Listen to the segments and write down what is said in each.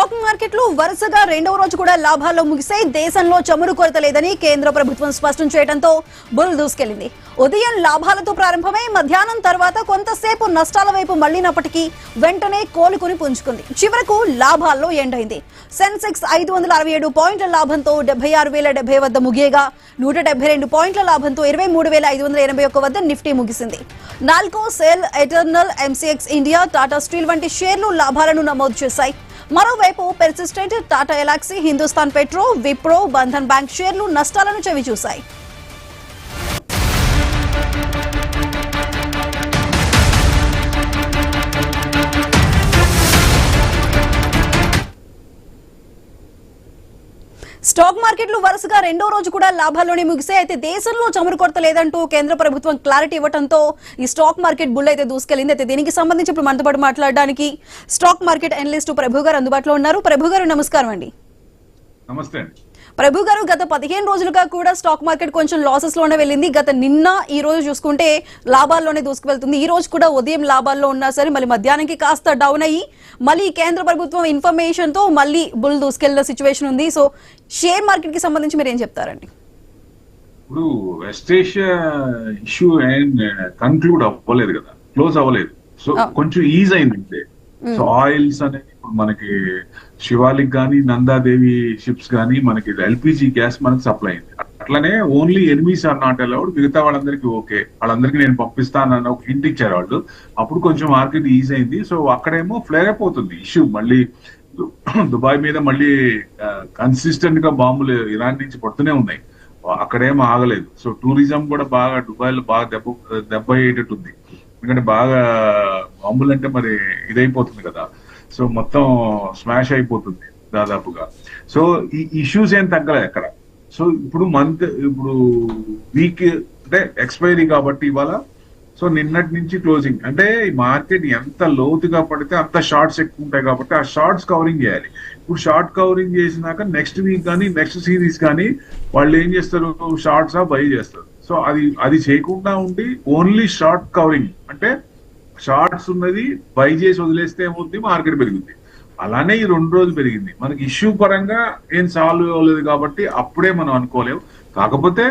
Stock మార్కెట్లు వరుసగా రెండవ రోజు కూడా లాభాల్లో ముగిసే దేశంలో చమురు కొరత లేదని కేంద్ర ప్రభుత్వం స్పష్టం చేయడంతో బుల్ దూసుకెళ్లింది. ఉదయం లాభాలతో ప్రారంభమై మధ్యాహ్నం తర్వాత కొంతసేపు నష్టాల వైపు మళ్లినప్పటికీ వెంటనే కోలుకుని పుంజుకుంది. చివరకు లాభాల్లో ఎండైంది. సెన్సెక్స్ 567 పాయింట్ల లాభంతో 76,070 వద్ద ముగియగా 172 పాయింట్ల లాభంతో 23,581 వద్ద నిఫ్టీ ముగిసింది. NALCO, SAIL, Eternal, MCX India, Tata Steel వంటి షేర్లు లాభాలను నమోదు చేశాయి. మరోవైపు Persistent, Tata Elxsi, Hindustan Petro, Wipro, Bandhan bank షేర్లు నష్టాలను చవిచూశాయి. స్టాక్ మార్కెట్లు వరుసగా రెండో రోజు కూడా లాభాల్లోనే ముగిసాయి. అయితే దేశంలో చమురు కొరత లేదంటూ కేంద్ర ప్రభుత్వం క్లారిటీ ఇవ్వడంతో ఈ స్టాక్ మార్కెట్ బుల్ అయితే దూసుకెళ్లింది. అయితే దీనికి సంబంధించి ఇప్పుడు మనతో పాటు మాట్లాడడానికి స్టాక్ మార్కెట్ అనలిస్ట్ ప్రభు గారు అందుబాటులో ఉన్నారు. ప్రభు గారు నమస్కారం అండి. నమస్తే ప్రభు గారు, గత 15 రోజులుగా కూడా స్టాక్ మార్కెట్ కొంచెం లాసెస్ లోనే వెళ్ళింది. గత నిన్న ఈ రోజు చూసుకుంటే లాభాల్లోనే దూసుకువెళ్తుంది. ఈ రోజు కూడా ఉదయం లాభాల్లో ఉన్నా సరే మళ్ళీ మధ్యాహ్నానికి కాస్త డౌన్ అయ్యి మళ్ళీ కేంద్ర ప్రభుత్వం ఇన్ఫర్మేషన్ తో మళ్ళీ బుల్ దూసుకెళ్లిన సిచ్యువేషన్ ఉంది. సో షేర్ మార్కెట్ కి సంబంధించి మీరు ఏం చెప్తారండి? ఇప్పుడు వెస్ట్ ఏషియా ఇష్యూ కన్క్లూడ్ అవ్వలేదు కదా, క్లోజ్ అవ్వలేదు. సో కొంచెం ఈజ్ అయింది అంతే. సో ఆయిల్స్ అనేది మనకి శివాలిక్ గానీ, నందాదేవి షిప్స్ గానీ మనకి ఎల్పిజి గ్యాస్ మనకి సప్లై అయింది. అట్లనే only enemies are not allowed, మిగతా వాళ్ళందరికీ ఓకే, వాళ్ళందరికీ నేను పంపిస్తానన్న ఒక హింట్ ఇచ్చారు వాళ్ళు. అప్పుడు కొంచెం మార్కెట్ ఈజ్ అయింది. సో అక్కడేమో ఫ్లేర్ అయిపోతుంది ఇష్యూ. మళ్ళీ దుబాయ్ మీద మళ్ళీ కన్సిస్టెంట్ గా బాంబులు ఇరాన్ నుంచి పడుతూనే ఉన్నాయి, అక్కడేమో ఆగలేదు. సో టూరిజం కూడా బాగా దుబాయ్ లో బాగా దెబ్బ అయ్యేటట్టుంది. ఎందుకంటే బాగా బాంబులు అంటే మరి ఇదైపోతుంది కదా, సో మొత్తం స్మాష్ అయిపోతుంది దాదాపుగా. సో ఈ ఇష్యూస్ ఏం తగ్గలే అక్కడ. సో ఇప్పుడు వీక్ అంటే ఎక్స్పైరీ కాబట్టి ఇవాళ, సో నిన్నటి నుంచి క్లోజింగ్ అంటే ఈ మార్కెట్ ఎంత లోతుగా పడితే అంత షార్ట్స్ ఎక్కువ ఉంటాయి కాబట్టి ఆ షార్ట్స్ కవరింగ్ చేయాలి. ఇప్పుడు షార్ట్ కవరింగ్ చేసినాక నెక్స్ట్ వీక్ కానీ నెక్స్ట్ సిరీస్ కానీ వాళ్ళు ఏం చేస్తారు, షార్ట్స్ బై చేస్తారు. సో అది చేయకుండా ఉండి ఓన్లీ షార్ట్ కవరింగ్ అంటే షార్ట్స్ ఉన్నది బై చేసి వదిలేస్తే ఏమవుతుంది, మార్కెట్ పెరుగుతుంది. అలానే ఈ 2 రోజులు పెరిగింది. మనకి ఇష్యూ పరంగా ఏం సాల్వ్ అవ్వలేదు కాబట్టి అప్పుడే మనం అనుకోలేము. కాకపోతే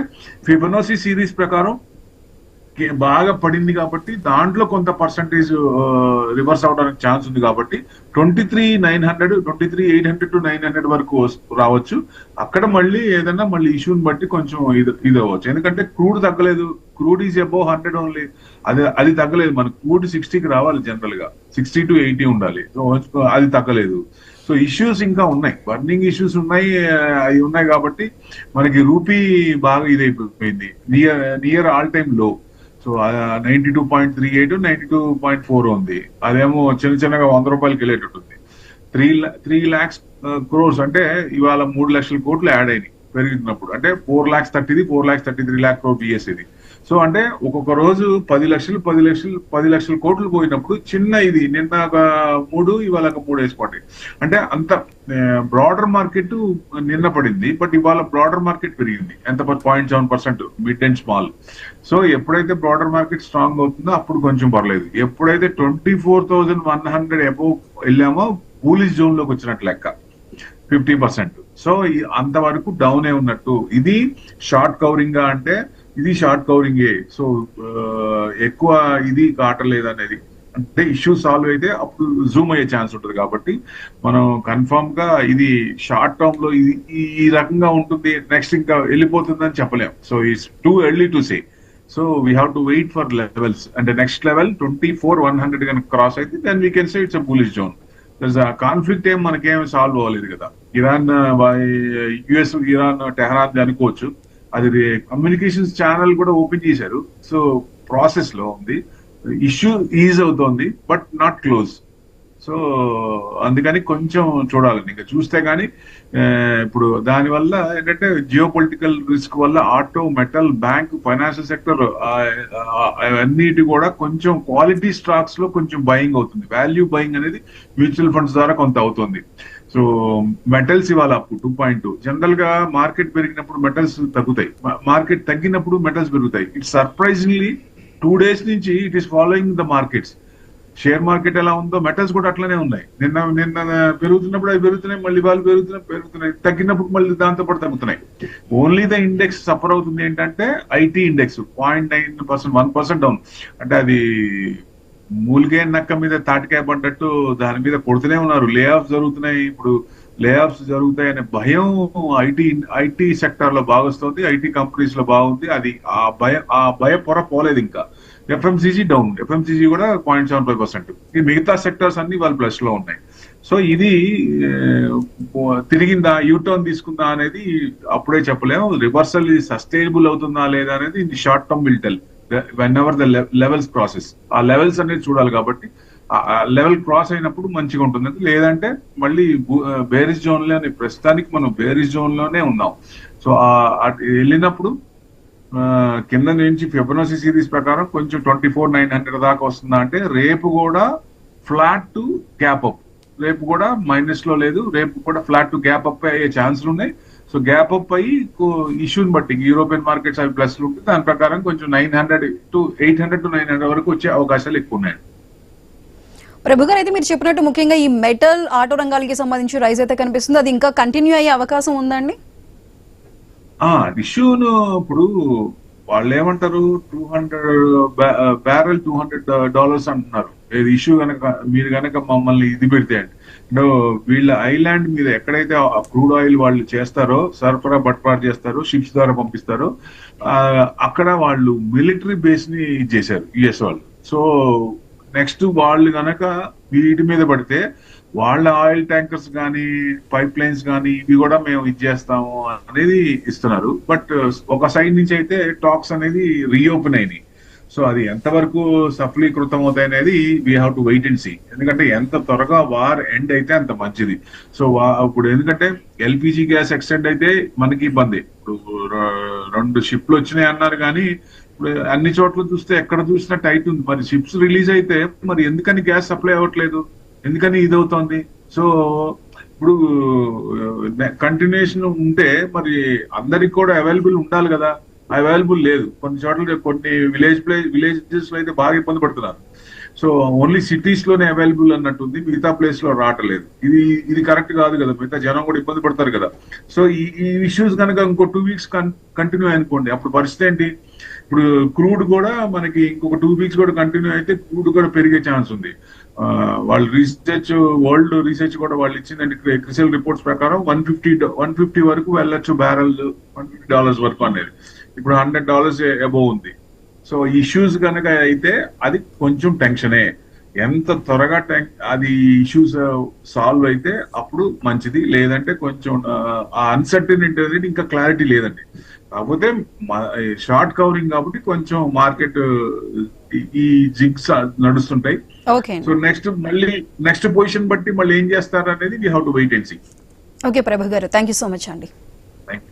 ఫిబొనాచి సిరీస్ ప్రకారం బాగా పడింది కాబట్టి దాంట్లో కొంత పర్సంటేజ్ రివర్స్ అవడానికి ఛాన్స్ ఉంది కాబట్టి 23,900 23,800 to 900 వరకు రావచ్చు. అక్కడ మళ్ళీ ఏదన్నా మళ్ళీ ఇష్యూని బట్టి కొంచెం ఇది అవ్వచ్చు. ఎందుకంటే క్రూడ్ తగ్గలేదు, క్రూడ్ ఈజ్ అబౌవ్ 100 ఓన్లీ, అది తగ్గలేదు. మనకు క్రూడ్ 60కి రావాలి, జనరల్ గా 60 to 80 ఉండాలి, అది తగ్గలేదు. సో ఇష్యూస్ ఇంకా ఉన్నాయి, బర్నింగ్ ఇష్యూస్ ఉన్నాయి, అవి ఉన్నాయి కాబట్టి మనకి రూపీ బాగా ఇదైపోయింది, నియర్ ఆల్ టైమ్ లో. సో 92.38 92.4 ఉంది. అదేమో చిన్నగా 100 రూపాయలకి వెళ్ళేటట్టుంది. 3 lakhs crores అంటే ఇవాళ 3 లక్షల కోట్లు యాడ్ అయినాయి పెరిగినప్పుడు. అంటే 4,33 lakh crore బిఎస్ ఇది. సో అంటే ఒక్కొక్క రోజు 10 లక్షల కోట్లు పోయినప్పుడు చిన్న ఇది నిన్న ఒక 3, ఇవాళ ఒక 3 వేసుకోండి. అంటే అంత బ్రాడర్ మార్కెట్ నిన్న పడింది, బట్ ఇవాళ బ్రాడర్ మార్కెట్ పెరిగింది ఎంత, 0.7% మిడ్ అండ్ స్మాల్. సో ఎప్పుడైతే బ్రాడర్ మార్కెట్ స్ట్రాంగ్ అవుతుందో అప్పుడు కొంచెం పర్లేదు. ఎప్పుడైతే 24,100 అబోవ్ వెళ్ళామో బూలిష్ జోన్ లోకి వచ్చినట్టు లెక్క 50%. సో అంతవరకు డౌన్ ఏ ఉన్నట్టు. ఇది షార్ట్ కవరింగ్ గా అంటే ఇది షార్ట్ కవరింగే. సో ఎక్కువ ఇది కాటలేదు అనేది, అంటే ఇష్యూ సాల్వ్ అయితే అప్పుడు జూమ్ అయ్యే ఛాన్స్ ఉంటుంది. కాబట్టి మనం కన్ఫర్మ్ గా ఇది షార్ట్ టర్మ్ లో ఈ రకంగా ఉంటుంది, నెక్స్ట్ ఇంకా వెళ్ళిపోతుందని చెప్పలేం. So it's too early to say. So we have to wait for levels. అంటే నెక్స్ట్ లెవెల్ 24,100 కనుక క్రాస్ అయితే then we can say it's a bullish zone. Conflict ఏం మనకేం సాల్వ్ అవ్వలేదు కదా. యుఎస్ ఇరాన్ టెహరాన్ అనుకోవచ్చు, అది కమ్యూనికేషన్స్ ఛానల్ కూడా ఓపెన్ చేశారు. సో ప్రాసెస్ లో ఉంది, ఇష్యూ ఈజ్ అవుతోంది బట్ నాట్ క్లోజ్. సో అందుకని కొంచెం చూడాలండి, ఇంకా చూస్తే గానీ. ఇప్పుడు దానివల్ల ఏంటంటే జియో పొలిటికల్ రిస్క్ వల్ల auto, metal, bank, financial sector అన్నిటి కూడా కొంచెం క్వాలిటీ స్టాక్స్ లో కొంచెం బయింగ్ అవుతుంది. వాల్యూ బయింగ్ అనేది మ్యూచువల్ ఫండ్స్ ద్వారా కొంత అవుతుంది. సో మెటల్స్ ఇవాళ అప్ 2.2. జనరల్ గా మార్కెట్ పెరిగినప్పుడు మెటల్స్ తగ్గుతాయి, మార్కెట్ తగ్గినప్పుడు మెటల్స్ పెరుగుతాయి. ఇట్స్ సర్ప్రైజింగ్లీ 2 days నుంచి it is following the markets. Share market ఎలా ఉందో మెటల్స్ కూడా అట్లనే ఉన్నాయి. నిన్న పెరుగుతున్నప్పుడు అవి పెరుగుతున్నాయి, మళ్ళీ వాళ్ళు పెరుగుతున్నాయి, తగ్గినప్పుడు మళ్ళీ దాంతో పాటు తగ్గుతున్నాయి. ఓన్లీ ద ఇండెక్స్ సఫర్ అవుతుంది ఏంటంటే ఐటీ ఇండెక్స్ 0.9%, 1% డౌన్. అంటే అది మూలిగే నక్క మీద తాటికాయ పడ్డట్టు దాని మీద కొడుతూనే ఉన్నారు. లే ఆఫ్స్ జరుగుతున్నాయి, ఇప్పుడు లే ఆఫ్స్ జరుగుతాయి అనే భయం ఐటీ సెక్టర్ లో బాగొస్తుంది, ఐటీ కంపెనీస్ లో బాగుంది. అది ఆ భయ పొర పోలేదు ఇంకా. ఎఫ్ఎంసీజీ డౌన్, ఎఫ్ఎంసీజీ కూడా 0.75%. ఈ మిగతా సెక్టర్స్ అన్ని వాళ్ళు ప్లస్ లో ఉన్నాయి. సో ఇది తిరిగిందా, యూటర్న్ తీసుకుందా అనేది అప్పుడే చెప్పలేము. రివర్సల్ సస్టైనబుల్ అవుతుందా లేదా అనేది in the short term will tell when ever the levels process. ఆ లెవెల్స్ అనేది చూడాలి. కాబట్టి ఆ లెవెల్ క్రాస్ అయినప్పుడు మంచిగా ఉంటుంది. లేదంటే మళ్ళీ బేరిష్ జోన్ లోనే, ప్రస్తుతానికి మనం బేరిష్ జోన్ లోనే ఉన్నాం. సో వెళ్ళినప్పుడు కింద నుంచి ఫిబొనాచి సిరీస్ ప్రకారం కొంచెం 24,900 దాకా వస్తుందా అంటే రేపు కూడా ఫ్లాట్ టు గ్యాప్ అప్, రేపు కూడా మైనస్ లో లేదు, రేపు కూడా ఫ్లాట్ టు గ్యాప్ అప్ అయ్యే ఛాన్సులు ఉన్నాయి. సో గ్యాప్ అప్ అయ్యి ఇష్యూని బట్టి యూరోపియన్ మార్కెట్స్ అవి ప్లస్ లో ఉంటుంది. దాని ప్రకారం కొంచెం 800 to 900 వరకు వచ్చే అవకాశాలు ఎక్కువ ఉన్నాయి. ప్రభు గారు, అయితే మీరు చెప్పినట్టు ముఖ్యంగా ఈ మెటల్ ఆటో రంగాలకి సంబంధించి రైజ్ అయితే కనిపిస్తుంది, అది ఇంకా కంటిన్యూ అయ్యే అవకాశం ఉందండి? ఇష్యూను ఇప్పుడు వాళ్ళు ఏమంటారు, బ్యారెల్ $200 అంటున్నారు. ఇష్యూ కనుక మీరు కనుక మమ్మల్ని ఇది పెడితే అంటే వీళ్ళ ఐలాండ్ మీద ఎక్కడైతే క్రూడ్ ఆయిల్ వాళ్ళు చేస్తారో, సరఫరా బట్పాటు చేస్తారో, షిప్స్ ద్వారా పంపిస్తారో, అక్కడ వాళ్ళు మిలిటరీ బేస్ ని చేశారు యుఎస్ వాళ్ళు. సో నెక్స్ట్ వాళ్ళు గనక వీటి మీద పడితే వాళ్ళ ఆయిల్ ట్యాంకర్స్ కానీ పైప్ లైన్స్ కానీ ఇవి కూడా మేము ఇచ్చేస్తాము అనేది ఇస్తున్నారు. బట్ ఒక సైడ్ నుంచి అయితే టాక్స్ అనేది రీఓపెన్ అయినాయి. సో అది ఎంతవరకు సఫలీకృతం అవుతాయి అనేది we have to wait and see. ఎందుకంటే ఎంత త్వరగా వార్ ఎండ్ అయితే అంత మంచిది. సో ఇప్పుడు ఎందుకంటే ఎల్పిజి గ్యాస్ ఎక్స్టెండ్ అయితే మనకి ఇబ్బంది. ఇప్పుడు 2 షిప్లు వచ్చినాయి అన్నారు కానీ ఇప్పుడు అన్ని చోట్ల చూస్తే ఎక్కడ చూసినా టైట్ ఉంది. మరి షిప్స్ రిలీజ్ అయితే మరి ఎందుకని గ్యాస్ సప్లై అవ్వట్లేదు, ఎందుకని ఇది అవుతోంది? సో ఇప్పుడు కంటిన్యూషన్ ఉంటే మరి అందరికి కూడా అవైలబుల్ ఉండాలి కదా, అవైలబుల్ లేదు. కొన్ని చోట్ల కొన్ని విలేజెస్ లో అయితే బాగా ఇబ్బంది పడుతున్నారు. సో ఓన్లీ సిటీస్ లోనే అవైలబుల్ అన్నట్టుంది, మిగతా ప్లేస్ లో రావట్లేదు. ఇది కరెక్ట్ కాదు కదా, మిగతా జనం కూడా ఇబ్బంది పడతారు కదా. సో ఈ ఇష్యూస్ కనుక ఇంకో 2 weeks కంటిన్యూ అనుకోండి, అప్పుడు పరిస్థితి ఏంటి? ఇప్పుడు క్రూడ్ కూడా మనకి ఇంకొక 2 weeks కూడా కంటిన్యూ అయితే క్రూడ్ కూడా పెరిగే ఛాన్స్ ఉంది. వాళ్ళు వరల్డ్ రీసెర్చ్ కూడా వాళ్ళు ఇచ్చిందండి, క్రిసిల్ రిపోర్ట్స్ ప్రకారం 150 వరకు వెళ్ళొచ్చు బ్యారెల్, $150 వరకు అనేది. ఇప్పుడు $100 అబోవ్ ఉంది. సో ఇష్యూస్ కనుక అయితే అది కొంచెం టెన్షనే. ఎంత త్వరగా అది ఇష్యూస్ సాల్వ్ అయితే అప్పుడు మంచిది, లేదంటే కొంచెం ఆ అన్సర్టనిటీ అనేది ఇంకా క్లారిటీ లేదండి. కాకపోతే షార్ట్ కవరింగ్ కాబట్టి కొంచెం మార్కెట్ ఈ జిగ్స్ నడుస్తుంటాయి. సో నెక్స్ట్ పొజిషన్ బట్టి మళ్ళీ ఏం చేస్తారు అనేది we have to wait and see. Okay Prabhu గారు, థ్యాంక్ యూ సో మచ్ అండి.